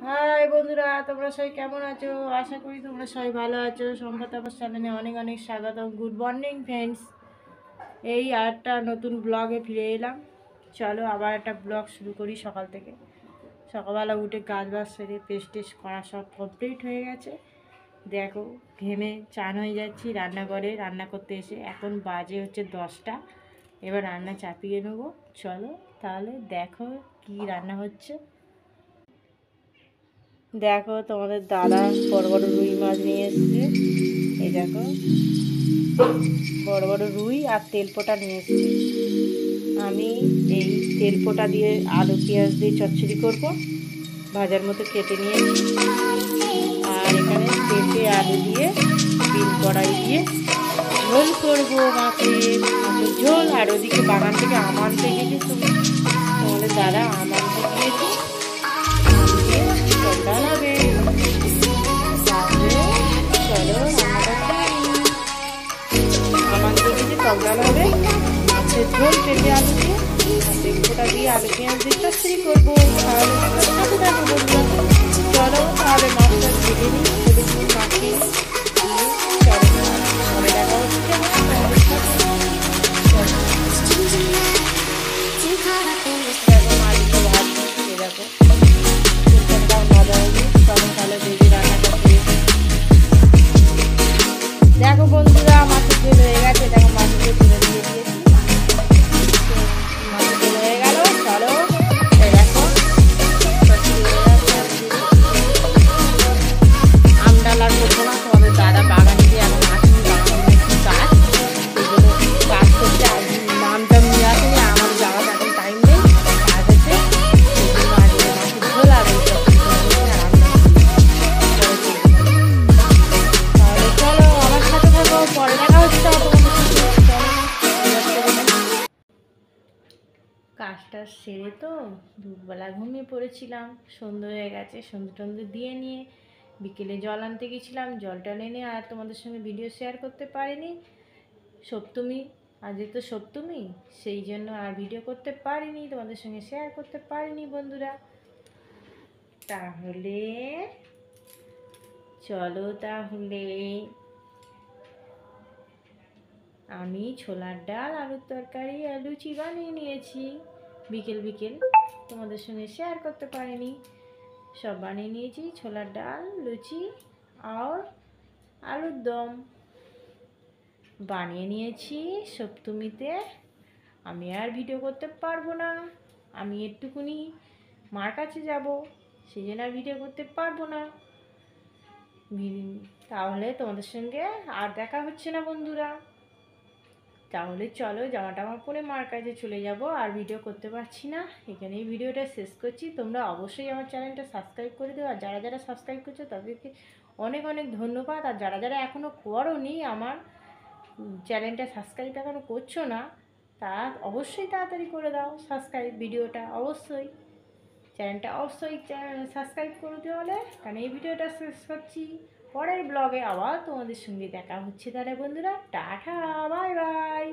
High বন্ধুরা, তোমরা সবাই কেমন আছো? আশা করি তোমরা সবাই ভালো আছো। সম্পদ তাপস চ্যানেলে অনেক অনেক স্বাগতম। Good morning friends. এই আরেকটা নতুন ব্লগে ফিরে এলাম। চলো আবার একটা ব্লগ শুরু করি। সকাল থেকে সকালবেলা উঠে কাজ বাজ সেরে পেস্ট টেস্ট করা সব কমপ্লিট হয়ে গেছে। দেখো ঘেমে চান হয়ে যাচ্ছি রান্নাঘরে রান্না করতে এসে। এখন বাজে হচ্ছে 10টা। এবার রান্না চাপিয়ে নেবো। চলো তাহলে দেখো কি রান্না হচ্ছে। দেখো তোমাদের দাদা বড় বড় রুই মাছ নিয়ে এসছে। এই দেখো বড় বড় রুই আর তেলপোটা নিয়ে এসছে। আমি এই তেলপোটা দিয়ে আলু পেঁয়াজ দিয়ে চচ্চড়ি করব। ভাজার মতো কেটে নিয়েছি। আর এখানে পেঁপে আলু দিয়ে বিন কড়াই দিয়ে ঝোল করবো, মাছের ঝোল। আর ওদিকে বাগান থেকে আম আনতে গেছি। তোমাদের দাদা আম আনতে গিয়েছে। ডাল হবে। চলো আমার দিকে টক ডাল হবে, মাছের ঝোল পেঁপে আলু দিয়ে আর তেলপোটা দিয়ে আলু পেঁয়াজ দিয়ে চচ্চড়ি করবো। তাহলে সাথে থাকো বন্ধুরা। চলো তাহলে মাছটা ভেজে নিই, হলুদ নুন মাখিয়ে পরে দেখা হচ্ছে। দেখো মাছগুলো ভাজছি, দেখো তেলপোটাটাও ভাজা হয়নি। তখন তাহলে ভেজে রান্নাটা করে দেখো বন্ধুরা মাছের ঝোল হয়ে গেছে। দেখো মাছের ঝোল তুলে দিয়ে দিয়েছি। মাছের ঝোল হয়ে গেল। চলো এই দেখো আম ডাল আর করবো না। তোমাদের দাদা বাগানে গিয়ে এখন আসেনি, বাগানে একটু কাজ, সেগুলো কাজ করতে আমটা নিয়ে আসেনি। আমার যাওয়ার এখন টাইম নেই, কাজ আছে। সেই জন্য আজকে মাছের ঝোল আর ওই তাহলে চলো আমার সাথে থাকো, পরে দেখা হচ্ছে কাজটা সেরে তো দুপুরবেলা ঘুমিয়ে পড়েছিলাম। সন্ধ্যে হয়ে গেছে, সন্ধ্যে টন্ধে দিয়ে নিয়ে বিকেলে জল আনতে গেছিলাম। জলটা এনে আর তোমাদের সঙ্গে ভিডিও শেয়ার করতে পারিনি। সপ্তমী, আজকে তো সপ্তমী, সেই জন্য আর ভিডিও করতে পারিনি, তোমাদের সঙ্গে শেয়ার করতে পারিনি বন্ধুরা। তাহলে চলো তাহলে আমি ছোলার ডাল আলুর তরকারি আর লুচি বানিয়ে নিয়েছি। বিকেল বিকেল তোমাদের সঙ্গে শেয়ার করতে পারিনি। সব বানিয়ে নিয়েছি, ছোলার ডাল, লুচি আর আলুর দম বানিয়ে নিয়েছি সপ্তমীতে। আমি আর ভিডিও করতে পারবো না, আমি একটুকুনি মার কাছে যাব, সেই জন্য আর ভিডিও করতে পারবো না। তাহলে তোমাদের সঙ্গে আর দেখা হচ্ছে না বন্ধুরা। তাহলে চলো জামা টামা পরে মার কাছে চলে যাব, আর ভিডিও করতে পারছি না। এখানেই ভিডিওটা শেষ করছি। তোমরা অবশ্যই আমার চ্যানেলটা সাবস্ক্রাইব করে দিও। আর যারা যারা সাবস্ক্রাইব করছো তাদেরকে অনেক অনেক ধন্যবাদ। আর যারা যারা এখনও করোনি, আমার চ্যানেলটা সাবস্ক্রাইব এখনও করছো না, তা অবশ্যই তাড়াতাড়ি করে দাও সাবস্ক্রাইব। ভিডিওটা অবশ্যই চ্যানেলটা অবশ্যই সাবস্ক্রাইব করে দিও। হলে কারণ এই ভিডিওটা শেষ করছি। পরের ব্লগে আবার তোমাদের সঙ্গে দেখা হচ্ছে। তাহলে বন্ধুরা টাটা, বাই বাই।